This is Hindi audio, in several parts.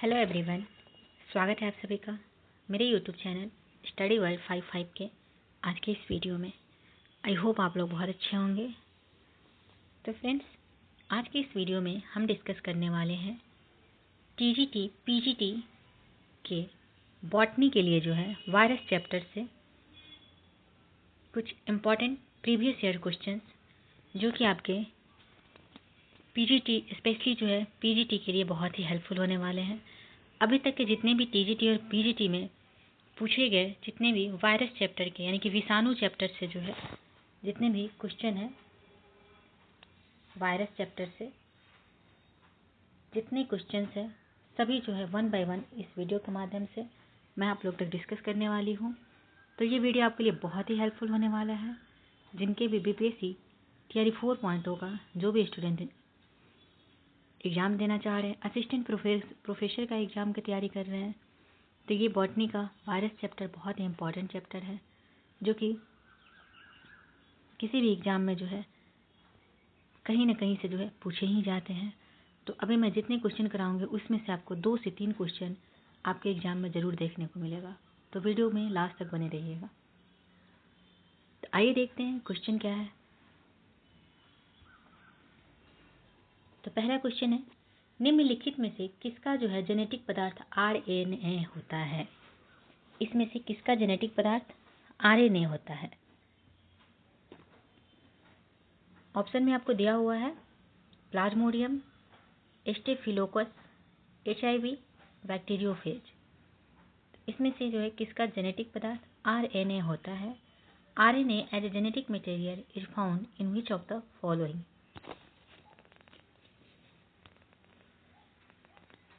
हेलो एवरीवन, स्वागत है आप सभी का मेरे यूट्यूब चैनल स्टडी वर्ल्ड 55 के आज के इस वीडियो में। आई होप आप लोग बहुत अच्छे होंगे। तो फ्रेंड्स, आज के इस वीडियो में हम डिस्कस करने वाले हैं टीजीटी पीजीटी के बॉटनी के लिए जो है वायरस चैप्टर से कुछ इम्पॉर्टेंट प्रीवियस ईयर क्वेश्चंस जो कि आपके पीजीटी स्पेशली जो है पीजीटी के लिए बहुत ही हेल्पफुल होने वाले हैं। अभी तक के जितने भी टीजीटी और पीजीटी में पूछे गए जितने भी वायरस चैप्टर के यानी कि विषाणु चैप्टर से जो है जितने भी क्वेश्चन हैं, वायरस चैप्टर से जितने क्वेश्चंस हैं सभी जो है वन बाय वन इस वीडियो के माध्यम से मैं आप लोग तक डिस्कस करने वाली हूँ। तो ये वीडियो आपके लिए बहुत ही हेल्पफुल होने वाला है। जिनके भी बीपीएससी थियरी 4.0 का जो भी स्टूडेंट एग्ज़ाम देना चाह रहे हैं, असिस्टेंट प्रोफेसर का एग्ज़ाम की तैयारी कर रहे हैं, तो ये बॉटनी का वायरस चैप्टर बहुत ही इम्पॉर्टेंट चैप्टर है जो कि किसी भी एग्ज़ाम में जो है कहीं ना कहीं से जो है पूछे ही जाते हैं। तो अभी मैं जितने क्वेश्चन कराऊंगी उसमें से आपको 2 से 3 क्वेश्चन आपके एग्ज़ाम में ज़रूर देखने को मिलेगा। तो वीडियो में लास्ट तक बने रहिएगा। तो आइए देखते हैं क्वेश्चन क्या है। तो पहला क्वेश्चन है, निम्नलिखित में से किसका जो है जेनेटिक पदार्थ आरएनए होता है। इसमें से किसका जेनेटिक पदार्थ आरएनए होता है। ऑप्शन में आपको दिया हुआ है प्लाज्मोडियम, स्टेफिलोकोकस, एचआईवी, बैक्टीरियोफेज। इसमें से जो है किसका जेनेटिक पदार्थ आरएनए होता है। RNA as a genetic material is found in which of the following.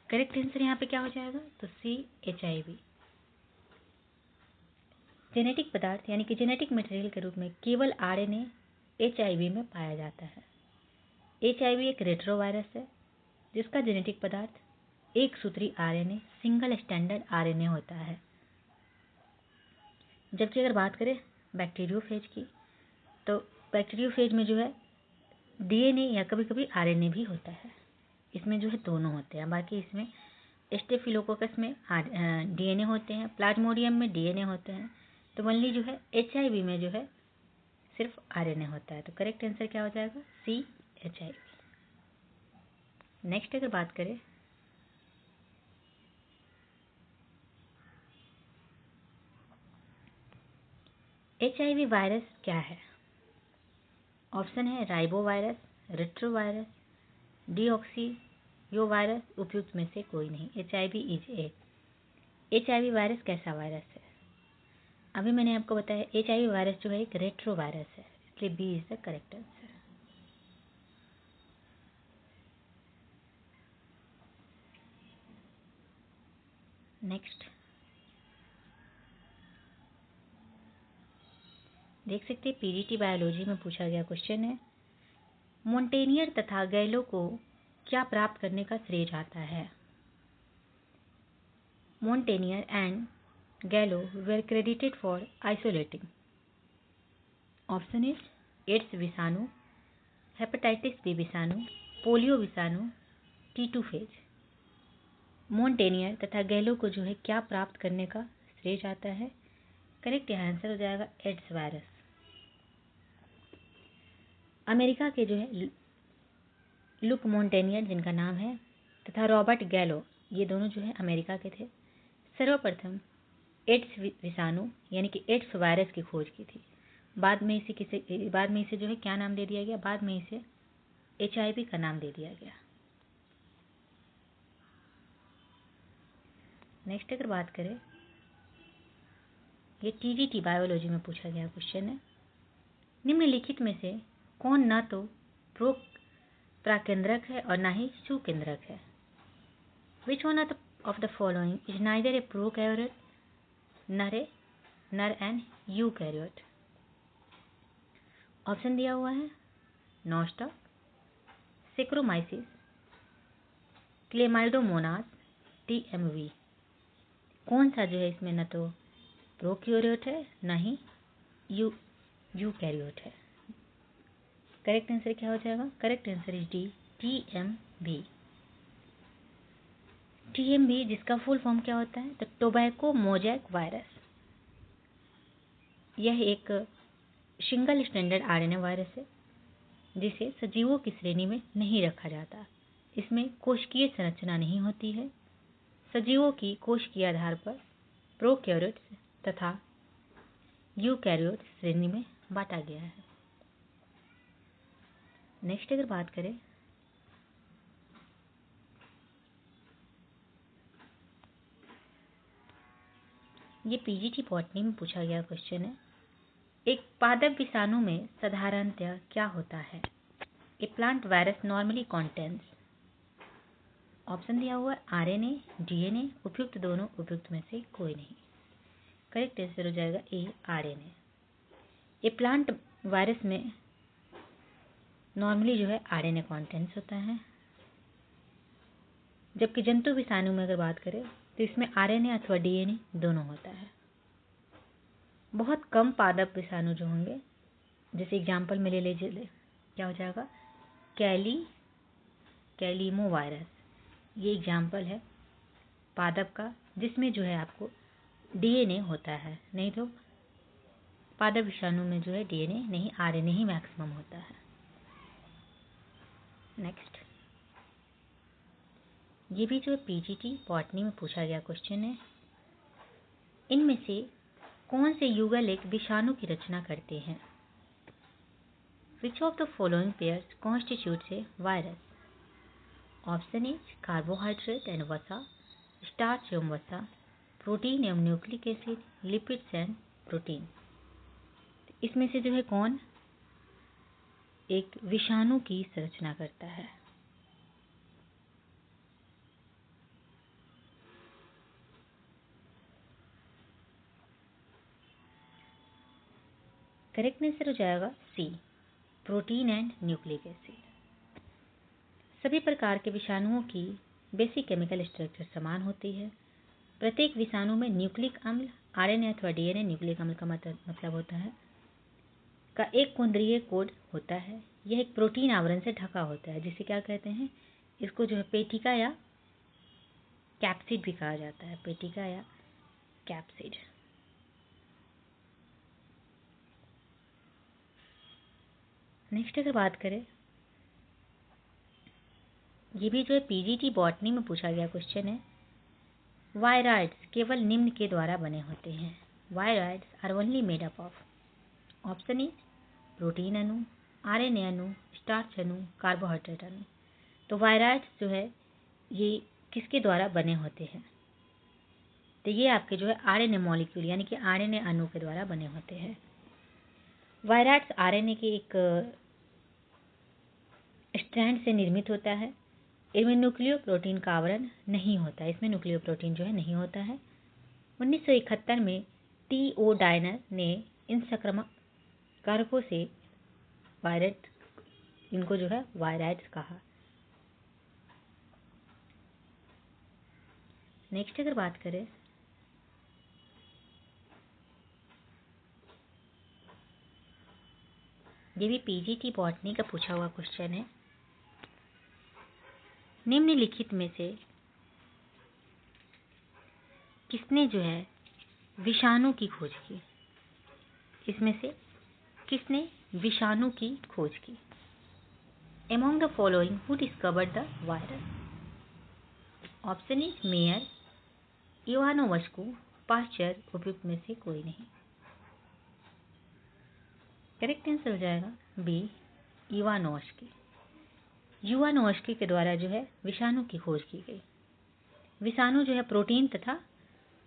Correct answer यहाँ पे क्या हो जाएगा, तो सी एचआईवी। जेनेटिक पदार्थ यानी कि जेनेटिक मटेरियल के रूप में केवल आरएनए एचआईवी में पाया जाता है। एचआईवी एक रेट्रोवायरस है जिसका जेनेटिक पदार्थ एक सूत्री आरएनए सिंगल स्टैंडर्ड आरएनए होता है। जबकि अगर बात करें बैक्टीरियोफेज की, तो बैक्टीरियोफेज में जो है डीएनए या कभी कभी आरएनए भी होता है। इसमें जो है दोनों होते हैं। बाकी इसमें स्टेफिलोकोकस में डीएनए होते हैं, प्लाज्मोडियम में डीएनए होते हैं। तो ओनली जो है एचआईवी में जो है सिर्फ आरएनए होता है। तो करेक्ट आंसर क्या हो जाएगा, सी एचआईवी। नेक्स्ट अगर बात करें एचआईवी वायरस क्या है। ऑप्शन है ribo virus, retrovirus, deoxy virus, उपयुक्त में से कोई नहीं। HIV is a. HIV virus कैसा वायरस है। अभी मैंने आपको बताया एचआईवी वायरस जो है एक रेट्रो वायरस है, इसलिए B is the correct answer. Next देख सकते हैं पीजीटी बायोलॉजी में पूछा गया क्वेश्चन है, मोंटेनियर तथा गैलो को क्या प्राप्त करने का श्रेय जाता है। Montagnier and Gallo were credited for isolating. Option is AIDS विषाणु, हेपेटाइटिस बी विषाणु, पोलियो विषाणु, टी2 फेज। मोंटेनियर तथा गैलो को जो है क्या प्राप्त करने का श्रेय जाता है। करेक्ट आंसर हो जाएगा एड्स वायरस। अमेरिका के जो है लुक मोंटेनियर जिनका नाम है तथा रॉबर्ट गैलो, ये दोनों जो है अमेरिका के थे, सर्वप्रथम एड्स विषाणु यानी कि एड्स वायरस की खोज की थी। बाद में इसे जो है क्या नाम दे दिया गया, बाद में इसे एचआईवी का नाम दे दिया गया। नेक्स्ट अगर बात करें, ये टीजीटी बायोलॉजी में पूछा गया क्वेश्चन है, निम्नलिखित में से कौन न तो प्रो प्राकेंद्रक है और ना ही सुकेंद्रक है। Which one of the following is neither A prokaryote नर एंड यूकैरियोट। ऑप्शन दिया हुआ है नोस्टा, सेक्रोमाइसिस, क्लेमाइडोमोनास, टीएमवी। कौन सा जो है इसमें न तो प्रोकैरियोट है ना ही यूकैरियोट है। करेक्ट आंसर क्या हो जाएगा, correct answer is D TMV. TMV जिसका फुल फॉर्म क्या होता है? तो टोबैको मोजैक वायरस। यह एक सिंगल स्टैंडर्ड RNA वायरस है जिसे सजीवों की श्रेणी में नहीं रखा जाता। इसमें कोशिकीय संरचना नहीं होती है। सजीवों की कोशिकीय आधार पर प्रोकैरियोट्स तथा यूकैरियोट्स श्रेणी में बांटा गया है। नेक्स्ट अगर बात करें, ये पीजीटी बॉटनी में पूछा गया क्वेश्चन है। एक पादप विषाणु में साधारणतया क्या होता है? A plant virus normally contains, option दिया हुआ है RNA, DNA, उपयुक्त दोनों, उपयुक्त में से कोई नहीं। करेक्ट आंसर हो जाएगा ए RNA। ए प्लांट वायरस में नॉर्मली जो है RNA कॉन्टेंट्स होता है, जबकि जंतु विषाणु में अगर बात करें तो इसमें RNA अथवा DNA दोनों होता है। बहुत कम पादप विषाणु जो होंगे, जैसे एग्जाम्पल में ले लीजिए, क्या हो जाएगा? कैलीमो वायरस, ये एग्जाम्पल है पादप का जिसमें जो है आपको DNA होता है, नहीं तो पादप विषाणु में जो है DNA नहीं, RNA ही मैक्सिमम होता है। नेक्स्ट, ये भी जो है पीजीटी बॉटनी में पूछा गया क्वेश्चन है। इनमें से कौन से युगल एक विषाणु की रचना करते हैं? विच of the following pairs constitutes A virus? Option A carbohydrate and वसा, स्टार्च एवं वसा, प्रोटीन एवं nucleic acid, lipids and protein. इसमें से जो है कौन एक विषाणु की संरचना करता है? करेक्ट आंसर हो जाएगा सी, प्रोटीन एंड न्यूक्लिक एसिड। सभी प्रकार के विषाणुओं की बेसिक केमिकल स्ट्रक्चर समान होती है। प्रत्येक विषाणु में न्यूक्लिक अम्ल, RNA अथवा DNA, न्यूक्लिक अम्ल का मतलब होता है, का एक केंद्रीय कोड होता है। यह एक प्रोटीन आवरण से ढका होता है, जिसे क्या कहते हैं? इसको जो है पेटिका या कैप्सिड भी कहा जाता है, पेटिका या कैप्सिड। नेक्स्ट अगर बात करें, ये भी जो है पीजीटी बॉटनी में पूछा गया क्वेश्चन है। वायराइड्स केवल निम्न के द्वारा बने होते हैं। Viroids are only made up of, option A protein अणु, RNA अणु, स्टार्च अणु, कार्बोहाइड्रेट अणु। तो वायराइड्स जो है ये किसके द्वारा बने होते हैं? तो ये आपके जो है RNA मॉलिक्यूल यानी कि RNA अणु के द्वारा बने होते हैं। वायराइड्स RNA के एक स्ट्रैंड से निर्मित होता है। इनमें न्यूक्लियो प्रोटीन का आवरण नहीं होता है, इसमें न्यूक्लियो प्रोटीन जो है नहीं होता है। 1971 में T.O. डायनर ने इन संक्रामक कारकों से वायराइड, इनको जो है वायराइड्स कहा। नेक्स्ट अगर बात करें, ये भी पीजीटी बॉटनी का पूछा हुआ क्वेश्चन है। निम्नलिखित में से किसने जो है विषाणु की खोज की? इसमें से किसने विषाणु की खोज की? Among the following who discovered the virus? Option A Mayer, Ivanovsky, Pasteur, उपयुक्त में से कोई नहीं। करेक्ट आंसर हो जाएगा बी, इवानोवस्की। इवानोवस्की के द्वारा जो है विषाणु की खोज की गई। विषाणु जो है प्रोटीन तथा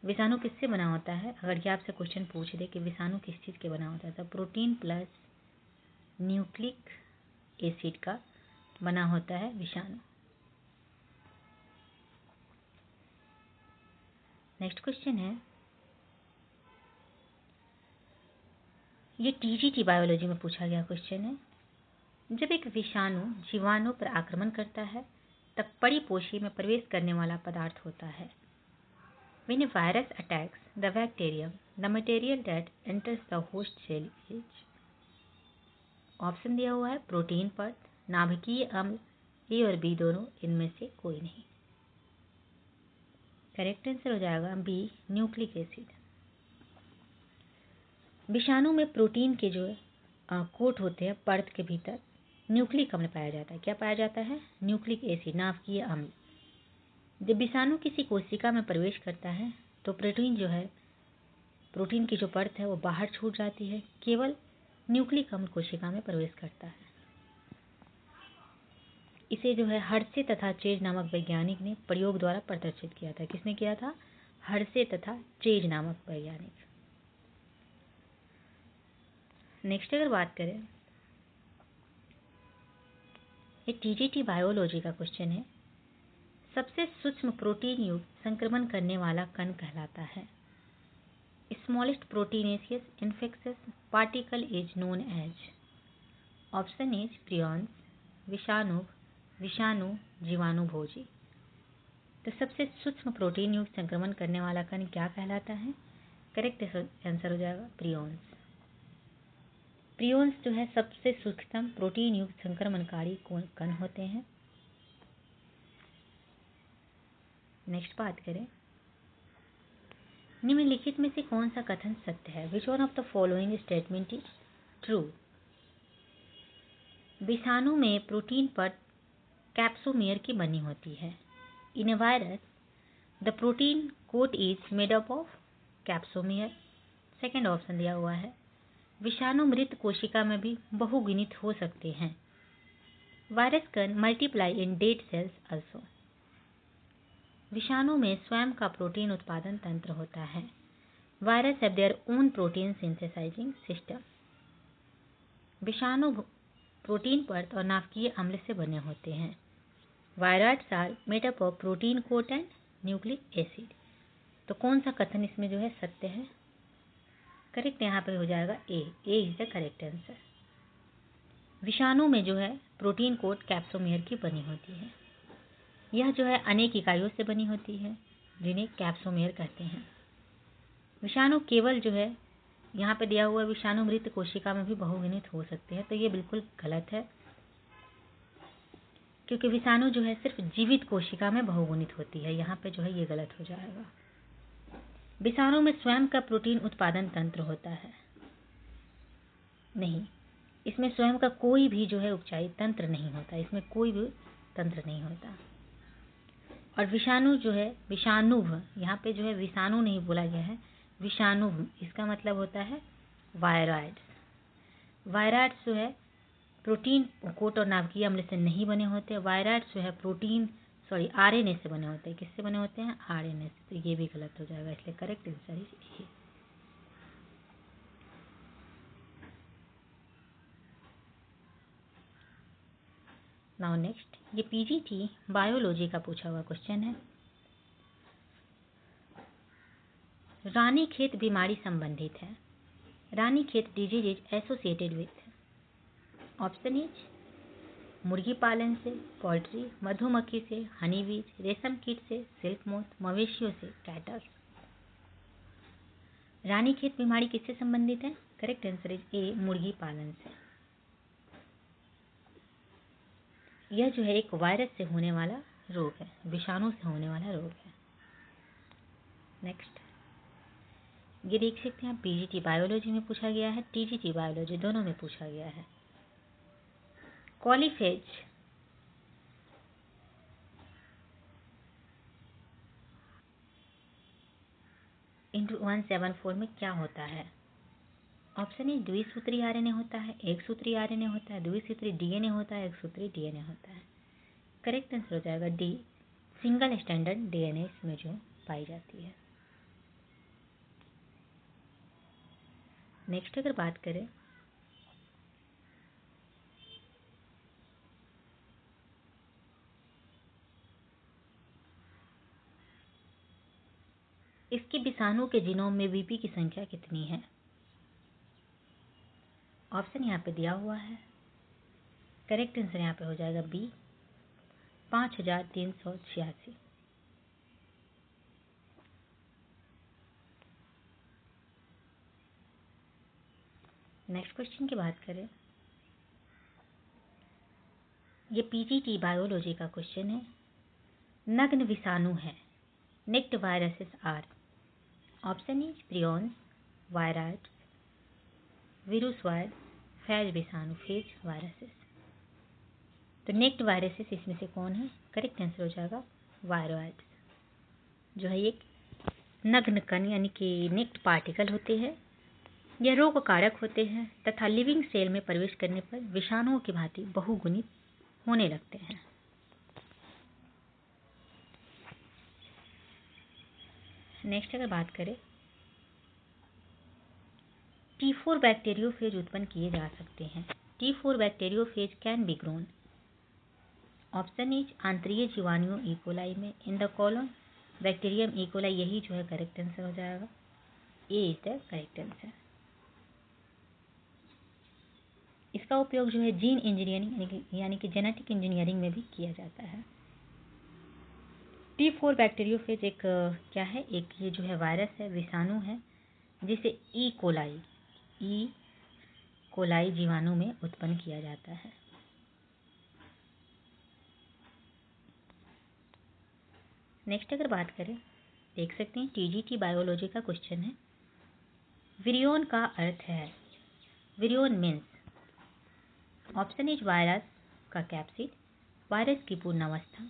विषाणु किससे बना होता है? अगर ये आपसे क्वेश्चन पूछ दे कि विषाणु किस चीज़ के बना होता है, तो प्रोटीन प्लस न्यूक्लिक एसिड का बना होता है विषाणु। नेक्स्ट क्वेश्चन है, ये टीजीटी बायोलॉजी में पूछा गया क्वेश्चन है। जब एक विषाणु जीवाणु पर आक्रमण करता है तब परिपोषी में प्रवेश करने वाला पदार्थ होता है। When a virus attacks the bacterium, the material that enters the host cell is, option दिया हुआ है प्रोटीन पद, नाभिकीय अम्ल, ए और बी दोनों, इनमें से कोई नहीं। करेक्ट आंसर हो जाएगा बी, न्यूक्लिक एसिड। विषाणु में प्रोटीन के जो कोट होते हैं परत के भीतर न्यूक्लिक अम्ल पाया जाता है। क्या पाया जाता है? न्यूक्लिक एसिड, नाभिकीय अम्ल। जब विषाणु किसी कोशिका में प्रवेश करता है तो प्रोटीन जो है, प्रोटीन की जो परत है वो बाहर छूट जाती है, केवल न्यूक्लिक अम्ल कोशिका में प्रवेश करता है। इसे जो है हर्षे तथा चेज नामक वैज्ञानिक ने प्रयोग द्वारा प्रदर्शित किया था। किसने किया था? हर्षे तथा चेज नामक वैज्ञानिक। नेक्स्ट अगर बात करें, ये टीजीटी बायोलॉजी का क्वेश्चन है। सबसे सूक्ष्म प्रोटीन युक्त संक्रमण करने वाला कण कहलाता है। Smallest proteinaceous infectious particle is known as. Option is prions, विषाणु, विषाणु, जीवाणुभोजी। तो सबसे सूक्ष्म प्रोटीन युक्त संक्रमण करने वाला कण क्या कहलाता है? करेक्ट आंसर हो जाएगा प्रियॉन्स। प्रियॉन्स जो है सबसे सूक्ष्म प्रोटीन युक्त संक्रमणकारी कण होते हैं। नेक्स्ट बात करें, निम्नलिखित में से कौन सा कथन सत्य है? Which one of the following statement is true? विषाणु में प्रोटीन परत कैप्सोमियर की बनी होती है। In a virus the protein coat is made up of capsomere. Second option दिया हुआ है। विषाणु मृत कोशिका में भी बहुगुणित हो सकते हैं। Virus can multiply in dead cells also. विषाणु में स्वयं का प्रोटीन उत्पादन तंत्र होता है। Virus have their own protein synthesising system. विषाणु प्रोटीन परत और नाभिकीय अम्ल से बने होते हैं। Virus are made up of protein coat and nucleic acid. तो कौन सा कथन इसमें जो है सत्य है? करेक्ट यहाँ पे हो जाएगा A is the correct answer. विषाणु में जो है प्रोटीन कोट कैप्सोमियर की बनी होती है। यह जो है अनेक इकाइयों से बनी होती है जिन्हें कैप्सोमियर कहते हैं। विषाणु केवल जो है यहाँ पे दिया हुआ विषाणु मृत कोशिका में भी बहुगुणित हो सकते हैं, तो ये बिल्कुल गलत है, क्योंकि विषाणु जो है सिर्फ जीवित कोशिका में बहुगुणित होती है। यहाँ पे जो है ये गलत हो जाएगा। विषाणु में स्वयं का प्रोटीन उत्पादन तंत्र होता है। नहीं, इसमें स्वयं का कोई भी जो है उपचारी तंत्र नहीं होता, इसमें कोई भी तंत्र नहीं होता। और विषाणु जो है विषाणुव, यहाँ पे जो है विषाणु नहीं बोला गया है, विषाणुव, इसका मतलब होता है वायरॉइड्स। वायरॉइड्स जो है प्रोटीन कोट और नाभिकीय अम्ल से नहीं बने होते। वायरॉइड्स जो है आरएनए से बने होते हैं। किससे बने होते हैं? आरएनए से। तो ये भी गलत हो जाएगा, इसलिए correct answer is a. Now next, ये पीजीटी बायोलॉजी का पूछा हुआ क्वेश्चन है। रानीखेत बीमारी संबंधित है। Ranikhet disease is associated with. Option is मुर्गी पालन से, पोल्ट्री, मधुमक्खी से, हनी बीज, रेशम कीट से, सिल्क मोथ, मवेशियों से, कैटल। रानीखेत बीमारी किससे संबंधित है? करेक्ट आंसर इज ए, मुर्गी पालन से। यह जो है एक वायरस से होने वाला रोग है, विषाणु से होने वाला रोग है। नेक्स्ट, ये देख सकते हैं पीजीटी बायोलॉजी में पूछा गया है, टीजीटी बायोलॉजी दोनों में पूछा गया है। कॉलीफेज इंटू 174 में क्या होता है? ऑप्शन ए द्विसूत्री आरएनए होता है, एक सूत्री आरएनए होता है, द्विसूत्री डीएनए होता है, एक सूत्री डीएनए होता है। करेक्ट आंसर हो जाएगा डी, सिंगल स्टैंडर्ड डीएनए इसमें जो पाई जाती है। नेक्स्ट अगर बात करें, इसके विषाणु के जीनोम में बीपी की संख्या कितनी है? ऑप्शन यहाँ पे दिया हुआ है। करेक्ट आंसर यहाँ पे हो जाएगा बी, 5386। नेक्स्ट क्वेश्चन की बात करें, ये पीजीटी बायोलॉजी का क्वेश्चन है। नग्न विषाणु है naked viruses are, option is prions, viroids, वीरुसवायर, फैज विषाणु, फेज वायरसेस। तो नेक्ड वायरसेस इसमें से कौन है? करेक्ट आंसर हो जाएगा वायरॉइड्स, जो है एक नग्न कण यानी कि नेक्ड पार्टिकल होते हैं। यह रोग कारक होते हैं तथा लिविंग सेल में प्रवेश करने पर विषाणुओं की भांति बहुगुणित होने लगते हैं। नेक्स्ट अगर बात करें, T4 बैक्टीरियोफेज उत्पन्न किए जा सकते हैं। T4 bacteriophage can be grown, option is आंतरीय जीवाणुओं इकोलाई में, in the colon bacterium E coli, यही जो है करेक्ट आंसर हो जाएगा, A is the correct answer. इसका उपयोग जो है जीन इंजीनियरिंग यानी कि जेनेटिक इंजीनियरिंग में भी किया जाता है। T4 बैक्टीरियोफेज एक क्या है? एक ये जो है वायरस है, विषाणु है, जिसे ई कोलाई जीवाणु में उत्पन्न किया जाता है। नेक्स्ट अगर बात करें, देख सकते हैं टीजीटी बायोलॉजी का क्वेश्चन है। विरियन का अर्थ है, virion means, option is virus का कैप्सिड, वायरस की पूर्णावस्था,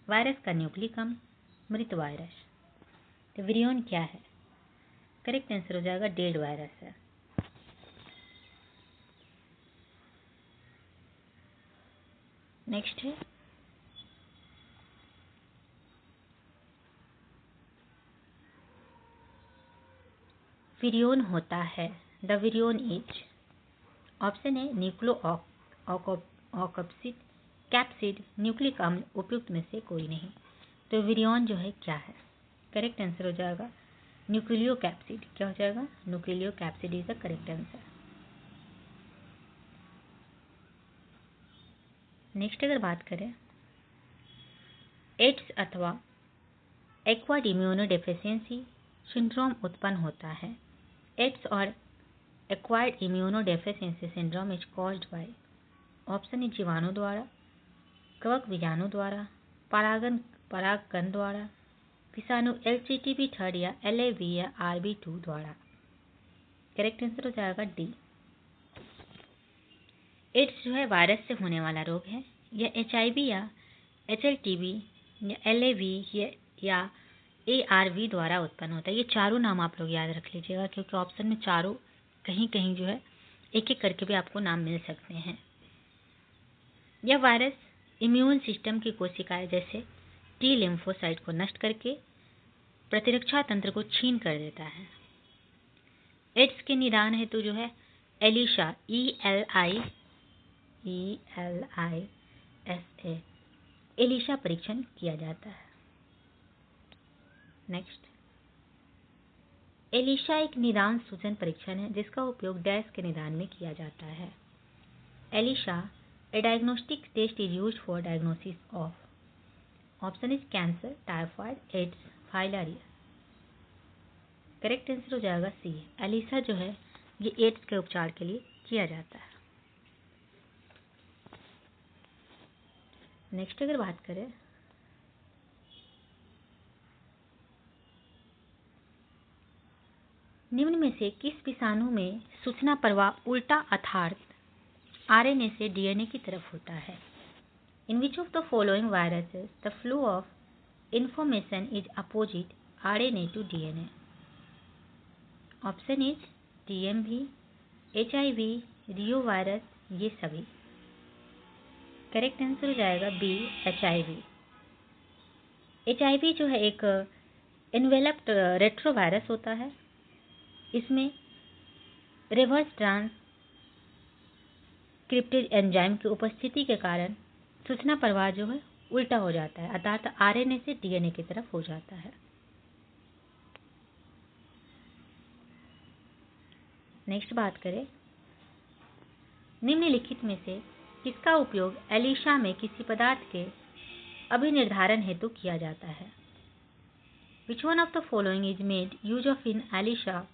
वायरस का न्यूक्लिकम, मृत वायरस। तो विरियन क्या है? करेक्ट आंसर हो जाएगा डेड वायरस है। नेक्स्ट है विरियन होता है, द विरियन इज, ऑप्शन है न्यूक्लो ऑकप्सिड, कैप्सिड, न्यूक्लिक अम्ल, उपयुक्त में से कोई नहीं। तो विरियन जो है क्या है? करेक्ट आंसर हो जाएगा न्यूक्लियो कैप्सिड। क्या हो जाएगा? Nucleo capsid is the correct answer. Next अगर बात करें, एड्स अथवा एक्वायर्ड इम्यूनोडेफिशिएंसी सिंड्रोम उत्पन्न होता है। एड्स और acquired immunodeficiency syndrome is caused by, option is जीवाणु द्वारा, कवक बीजाणु द्वारा, परागकण द्वारा, विषाणु LCTB थर्ड या LAV या RB2 द्वारा। करेक्ट आंसर हो जाएगा डी। एड्स जो है वायरस से होने वाला रोग है। यह HIV या HLTB या LAV या ARV द्वारा उत्पन्न होता है। ये चारों नाम आप लोग याद रख लीजिएगा, क्योंकि ऑप्शन में चारों कहीं कहीं जो है एक एक करके भी आपको नाम मिल सकते हैं। यह वायरस इम्यून सिस्टम की कोशिकाएं जैसे टी लिम्फोसाइट को नष्ट करके प्रतिरक्षा तंत्र को छीन कर देता है। एड्स के निदान हेतु जो है एलिशा ELISA एलिशा परीक्षण किया जाता है। नेक्स्ट, एलिशा एक निदान सूजन परीक्षण है जिसका उपयोग डैश के निदान में किया जाता है। ELISA a diagnostic test is used for diagnosis of, option is cancer, typhoid, AIDS, filariasis. Correct answer हो जाएगा सी। एलिशा जो है ये एड्स के उपचार के लिए किया जाता है। नेक्स्ट अगर बात करें, निम्न में से किस विषाणु में सूचना प्रवाह उल्टा अर्थात RNA से DNA की तरफ होता है? In which of the following viruses the flow of information is opposite RNA to DNA? Option is TMV, HIV, reo virus, ये सभी। करेक्ट आंसर हो जाएगा बी, HIV। HIV जो है एक इन्वेलप्ड रेट्रोवायरस होता है। इसमें रिवर्स ट्रांसक्रिप्टेज एंजाइम की उपस्थिति के कारण सूचना प्रवाह जो है उल्टा हो जाता है, अर्थात RNA से DNA की तरफ हो जाता है। नेक्स्ट बात करें, निम्नलिखित में से किसका उपयोग एलिशा में किसी पदार्थ के अभिनिर्धारण हेतु किया जाता है? Which one of the following is made use of in Elisha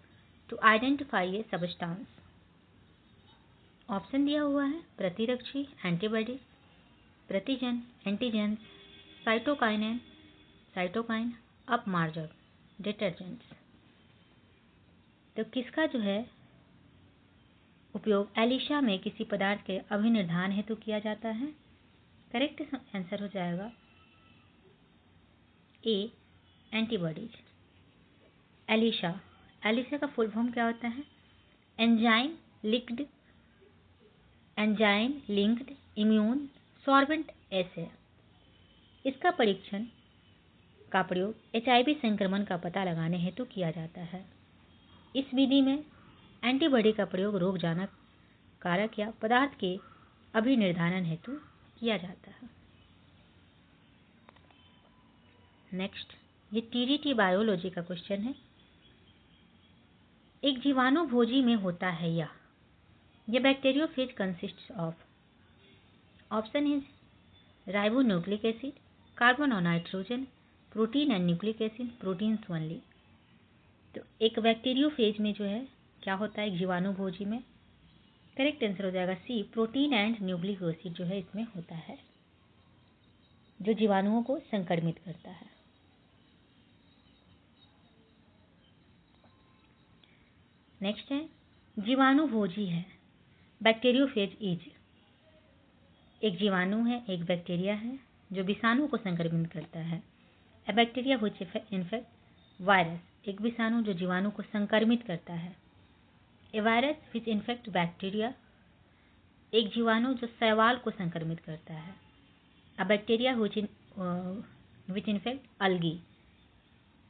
to identify a substance? Option दिया हुआ है प्रतिरक्षी एंटीबॉडी, प्रतिजन एंटीजेंस, साइटोकाइन, अपमार्जक, डिटर्जेंट्स। तो किसका जो है उपयोग एलिशा में किसी पदार्थ के अभिनिर्धान हेतु किया जाता है? करेक्ट आंसर हो जाएगा ए, एंटीबॉडीज। एलिशा, एलिशा का फुल फॉर्म क्या होता है? एंजाइम लिंक्ड इम्यून सॉर्बेंट एसे। इसका परीक्षण का प्रयोग एचआईवी संक्रमण का पता लगाने हेतु किया जाता है। इस विधि में एंटीबॉडी का प्रयोग रोगजनक कारक या पदार्थ के अभिनिर्धारण हेतु किया जाता है। नेक्स्ट, ये टीडीटी बायोलॉजी का क्वेश्चन है। एक जीवाणु भोजी में होता है यह bacteriophage consists of. Option is ribonucleic acid, carbon और nitrogen, protein and nucleic acid, proteins only. तो एक बैक्टीरियोफेज में जो है क्या होता है एक जीवाणु भोजी में? करेक्ट आंसर हो जाएगा सी, प्रोटीन एंड न्यूक्लिक एसिड जो है इसमें होता है, जो जीवाणुओं को संक्रमित करता है। नेक्स्ट है जीवाणु भोजी है, बैक्टीरियोफेज इज। एक जीवाणु है, एक बैक्टीरिया है जो विषाणु को संक्रमित करता है। A bacteria which infect virus, एक विषाणु जो जीवाणु को संक्रमित करता है। A virus which infect bacteria, एक जीवाणु जो शैवाल को संक्रमित करता है। A bacteria which infect algae,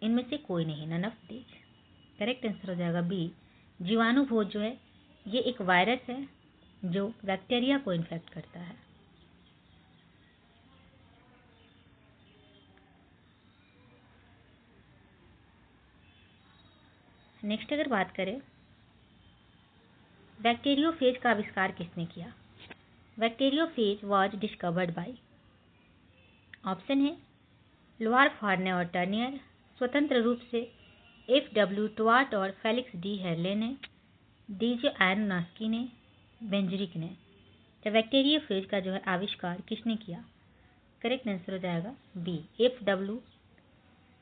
इनमें से कोई नहीं, none of these. Correct answer हो जाएगा बी, जीवाणु भोज जो है ये एक वायरस है जो बैक्टीरिया को इन्फेक्ट करता है। नेक्स्ट अगर बात करें बैक्टीरियोफेज का आविष्कार किसने किया? Bacteriophage was discovered by. Option है लोआर फार्ने और टर्नियर, स्वतंत्र रूप से एफ.डब्ल्यू. टुआर्ट और फेलिक्स डी हेरले ने, डीजे एरोनॉफ्स्की ने, बेंजरिक ने। तो बैक्टीरियोफेज का जो है आविष्कार किसने किया? करेक्ट आंसर हो जाएगा B, F W.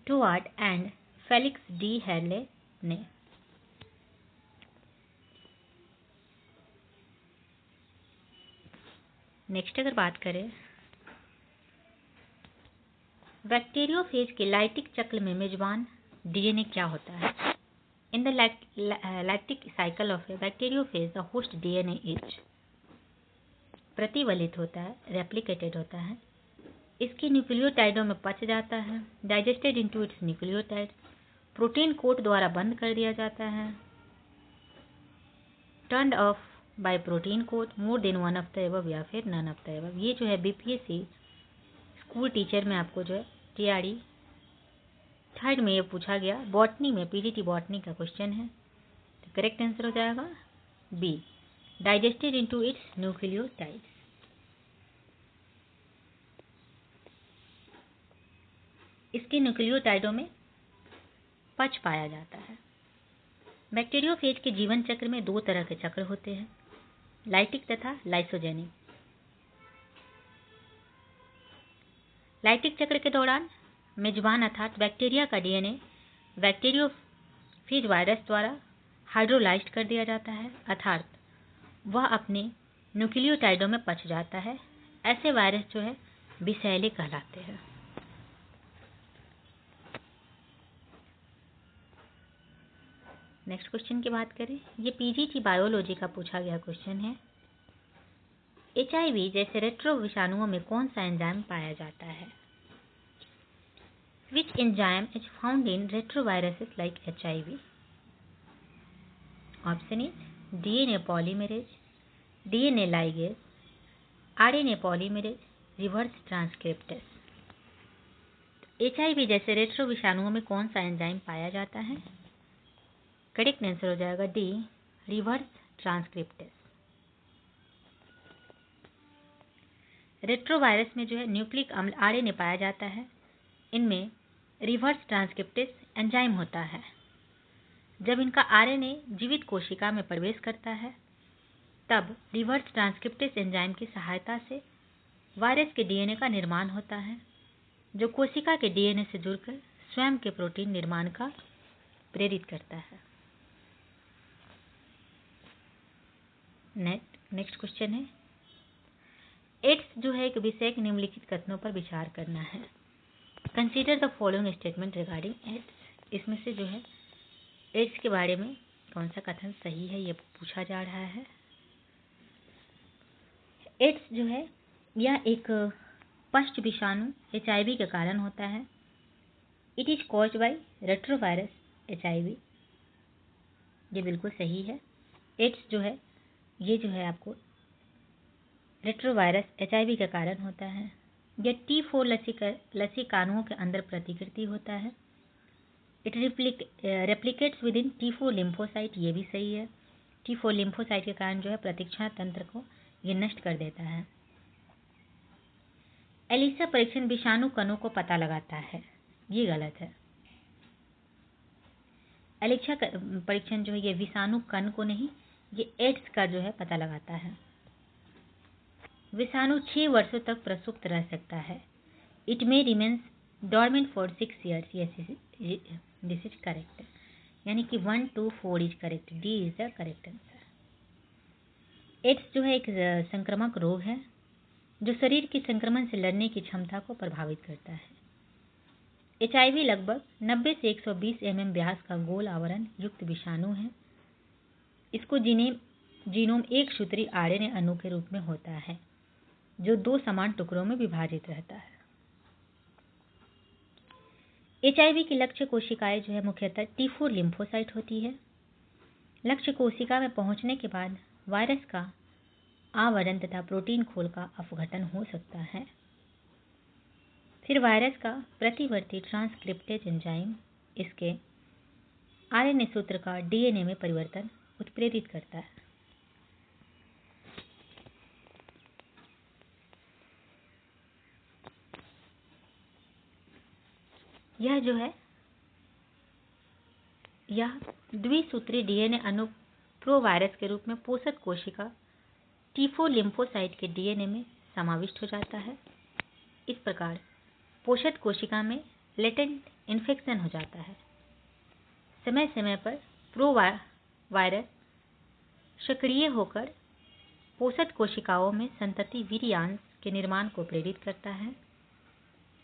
Twort and Felix d'Herelle ने। नेक्स्ट अगर बात करें बैक्टीरियोफेज के लाइटिक चक्र में मेजबान डीएनए क्या होता है? In the lytic cycle of a bacteriophage the host DNA is प्रतिवलित होता है, रेप्लिकेटेड होता है, इसके न्यूक्लियोटाइडों में पच जाता है, digested into its nucleotide, protein coat द्वारा बंद कर दिया जाता है, turned off by protein coat, more than one of the above या फिर नन ऑफ द एबव। ये जो है बीपीएससी स्कूल टीचर में आपको जो है टीआरई थर्ड में ये पूछा गया, बॉटनी में पीडीटी बॉटनी का क्वेश्चन है। तो करेक्ट आंसर हो जाएगा B, digested into its nucleotides. इसके न्यूक्लियोटाइडों में पच पाया जाता है। बैक्टीरियोफेज के जीवन चक्र में दो तरह के चक्र होते हैं, लाइटिक तथा लाइसोजेनिक। लाइटिक चक्र के दौरान मेजबान अर्थात बैक्टीरिया का डीएनए बैक्टीरियोफेज वायरस द्वारा हाइड्रोलाइज्ड कर दिया जाता है, अर्थात वह अपने न्यूक्लियोटाइडों में पच जाता है। ऐसे वायरस जो है विषैले कहलाते हैं। नेक्स्ट क्वेश्चन की बात करें, ये पीजीटी बायोलॉजी का पूछा गया क्वेश्चन है। एचआईवी जैसे रेट्रो विषाणुओं में कौन सा एंजाइम पाया जाता है? Which enzyme is found in retroviruses like HIV? Option is DNA polymerase, DNA ligase, RNA polymerase, reverse transcriptase। HIV जैसे रेट्रो विषाणुओं में कौन सा एंजाइम पाया जाता है? करेक्ट आंसर हो जाएगा डी, रिवर्स ट्रांसक्रिप्टेस। रेट्रोवायरस में जो है न्यूक्लिक अम्ल आरएनए पाया जाता है, इनमें रिवर्स ट्रांसक्रिप्टेस एंजाइम होता है। जब इनका आरएनए जीवित कोशिका में प्रवेश करता है तब रिवर्स ट्रांसक्रिप्टेस एंजाइम की सहायता से वायरस के डीएनए का निर्माण होता है, जो कोशिका के डीएनए से जुड़कर स्वयं के प्रोटीन निर्माण का प्रेरित करता है। नेक्स्ट क्वेश्चन है, एड्स जो है एक विषय के निम्नलिखित कथनों पर विचार करना है। Consider the following statement regarding AIDS. इसमें से जो है एड्स के बारे में कौन सा कथन सही है, ये पूछा जा रहा है। एड्स जो है यह एक पष्ट विषाणु HIV के कारण होता है। It is caused by retrovirus HIV। ये बिल्कुल सही है। एड्स जो है ये जो है आपको रेट्रोवायरस HIV के कारण होता है। यह T4 लसीकाणुओं के अंदर प्रतिकृति होता है। It replicates with in T4 lymphocyte. ये भी सही है। T4 लिम्फोसाइट के कारण जो है प्रतिरक्षा तंत्र को ये नष्ट कर देता है। एलिसा परीक्षण विषाणु कणों को पता लगाता है। ये गलत है। एलिसा परीक्षण जो है ये विषाणु कण को नहीं, ये एड्स का जो है पता लगाता है। विषाणु 6 वर्षों तक प्रसुप्त रह सकता है। It may remains dormant for 6 years। This is correct, यानी कि 1, 2, 4 is correct. D is the correct answer. AIDS जो है एक संक्रामक रोग है जो शरीर की संक्रमण से लड़ने की क्षमता को प्रभावित करता है। HIV लगभग 90 से 120 mm व्यास का गोल आवरण युक्त विषाणु है। इसको जीनोम एक सूत्री RNA अणु के रूप में होता है जो 2 समान टुकड़ों में विभाजित रहता है। HIV की लक्ष्य कोशिकाएं जो है मुख्यतः T4 लिम्फोसाइट होती है। लक्ष्य कोशिका में पहुंचने के बाद वायरस का आवरण तथा प्रोटीन खोल का अपघटन हो सकता है। फिर वायरस का प्रतिवर्ती ट्रांसक्रिप्टेज एंजाइम इसके RNA सूत्र का DNA में परिवर्तन उत्प्रेरित करता है। यह जो है यह द्विसूत्री DNA अणु प्रोवायरस के रूप में पोषक कोशिका T4 लिम्फोसाइट के DNA में समाविष्ट हो जाता है। इस प्रकार पोषक कोशिका में लेटेंट इन्फेक्शन हो जाता है। समय समय पर प्रोवायरस सक्रिय होकर पोषक कोशिकाओं में संतति वीर्यांश के निर्माण को प्रेरित करता है।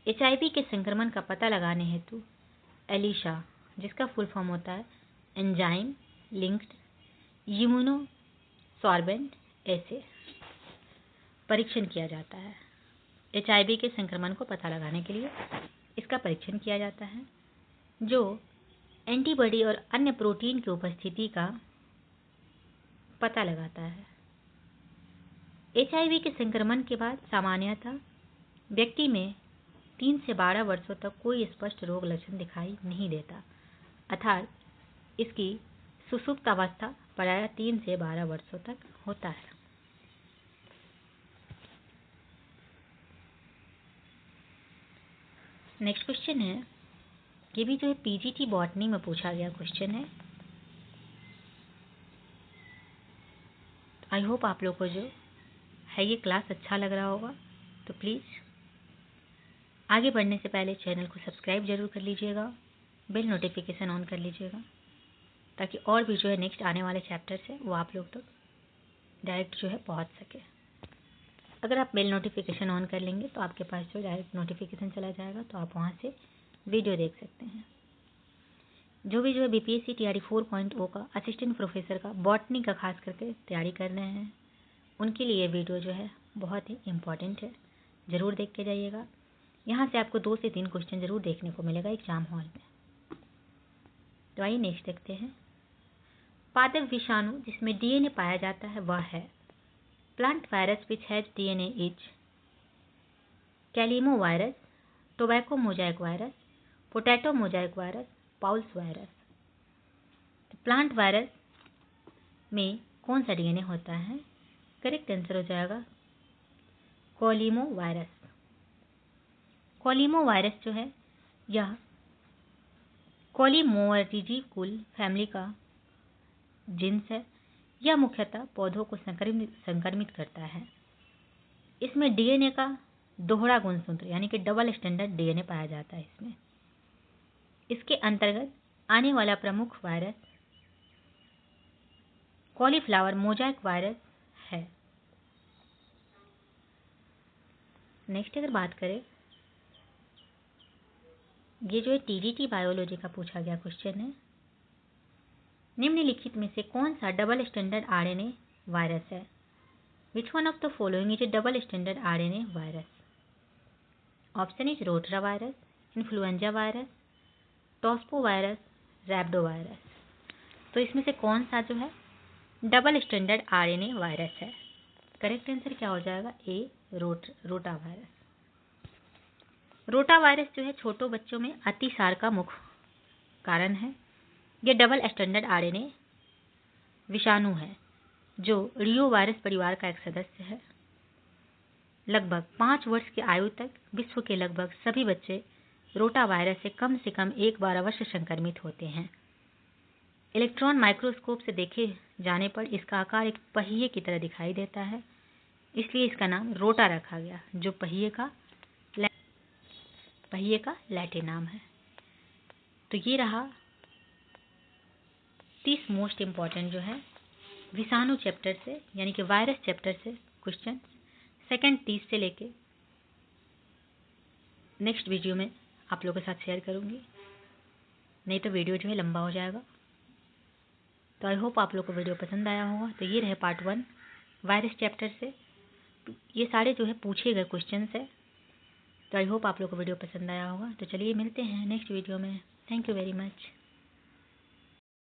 HIV के संक्रमण का पता लगाने हेतु एलिसा, जिसका फुल फॉर्म होता है एंजाइम लिंक्ड इम्यूनोसॉर्बेंट एसे, परीक्षण किया जाता है। HIV के संक्रमण को पता लगाने के लिए इसका परीक्षण किया जाता है जो एंटीबॉडी और अन्य प्रोटीन की उपस्थिति का पता लगाता है। HIV के संक्रमण के बाद सामान्यतः व्यक्ति में 3 से 12 वर्षों तक कोई स्पष्ट रोग लक्षण दिखाई नहीं देता, अर्थात इसकी सुषुप्त अवस्था प्रायः 3 से 12 वर्षों तक होता है। नेक्स्ट क्वेश्चन है, ये भी जो है PGT बॉटनी में पूछा गया क्वेश्चन है। आई होप आप लोग को जो है ये क्लास अच्छा लग रहा होगा, तो प्लीज़ आगे बढ़ने से पहले चैनल को सब्सक्राइब जरूर कर लीजिएगा, बेल नोटिफिकेशन ऑन कर लीजिएगा, ताकि और भी जो है नेक्स्ट आने वाले चैप्टर्स है वो आप लोग तक डायरेक्ट जो है पहुंच सके। अगर आप बेल नोटिफिकेशन ऑन कर लेंगे तो आपके पास जो डायरेक्ट नोटिफिकेशन चला जाएगा, तो आप वहाँ से वीडियो देख सकते हैं। जो भी जो है BPSC TRE 4.0 का असिस्टेंट प्रोफेसर का बॉटनी का खास करके तैयारी कर रहे हैं, उनके लिए वीडियो जो है बहुत ही इम्पॉर्टेंट है, ज़रूर देख के जाइएगा। यहाँ से आपको 2 से 3 क्वेश्चन जरूर देखने को मिलेगा एग्जाम हॉल में। तो आइए नेक्स्ट देखते हैं। पादप विषाणु जिसमें DNA पाया जाता है वह है plant virus which has DNA is caulimo virus, tobacco mosaic virus, potato mosaic virus, पाउल्स वायरस। प्लांट वायरस में कौन सा DNA होता है? करेक्ट आंसर हो जाएगा कॉलिमो वायरस। कॉलिमो वायरस जो है यह कॉलिमोअर्टिजी कुल फैमिली का जिन्स है। यह मुख्यतः पौधों को संक्रमित करता है। इसमें DNA का दोहरा गुणसूत्र यानी कि डबल स्टैंडर्ड DNA पाया जाता है इसमें। इसके अंतर्गत आने वाला प्रमुख वायरस कॉलीफ्लावर मोजाइक वायरस है। नेक्स्ट अगर बात करें, ये जो है टीडीटी बायोलॉजी का पूछा गया क्वेश्चन है। निम्नलिखित में से कौन सा डबल स्टैंडर्ड आरएनए वायरस है? Which one of the following is a double standard RNA virus? Option is rota virus, influenza virus, tospo virus, rhabdo virus. तो इसमें से कौन सा जो है डबल स्टैंडर्ड आरएनए वायरस है? करेक्ट आंसर क्या हो जाएगा? ए, रोटा वायरस। रोटा वायरस जो है छोटे बच्चों में अतिसार का मुख्य कारण है। यह डबल स्टैंडर्ड आरएनए विषाणु है जो रियो वायरस परिवार का एक सदस्य है। लगभग 5 वर्ष की आयु तक विश्व के लगभग सभी बच्चे रोटा वायरस से कम एक बार अवश्य संक्रमित होते हैं। इलेक्ट्रॉन माइक्रोस्कोप से देखे जाने पर इसका आकार एक पहिए की तरह दिखाई देता है, इसलिए इसका नाम रोटा रखा गया, जो पहिए का लैटिन नाम है। तो ये रहा 30 मोस्ट इम्पॉर्टेंट जो है विषाणु चैप्टर से, यानी कि वायरस चैप्टर से क्वेश्चन। सेकंड 30 से लेके नेक्स्ट वीडियो में आप लोगों के साथ शेयर करूंगी, नहीं तो वीडियो जो है लंबा हो जाएगा। तो आई होप आप लोग को वीडियो पसंद आया होगा। तो ये रहे पार्ट 1 वायरस चैप्टर से, ये सारे जो है पूछे गए क्वेश्चन है। तो आई होप आप लोग को वीडियो पसंद आया होगा। तो चलिए मिलते हैं नेक्स्ट वीडियो में। Thank you very much.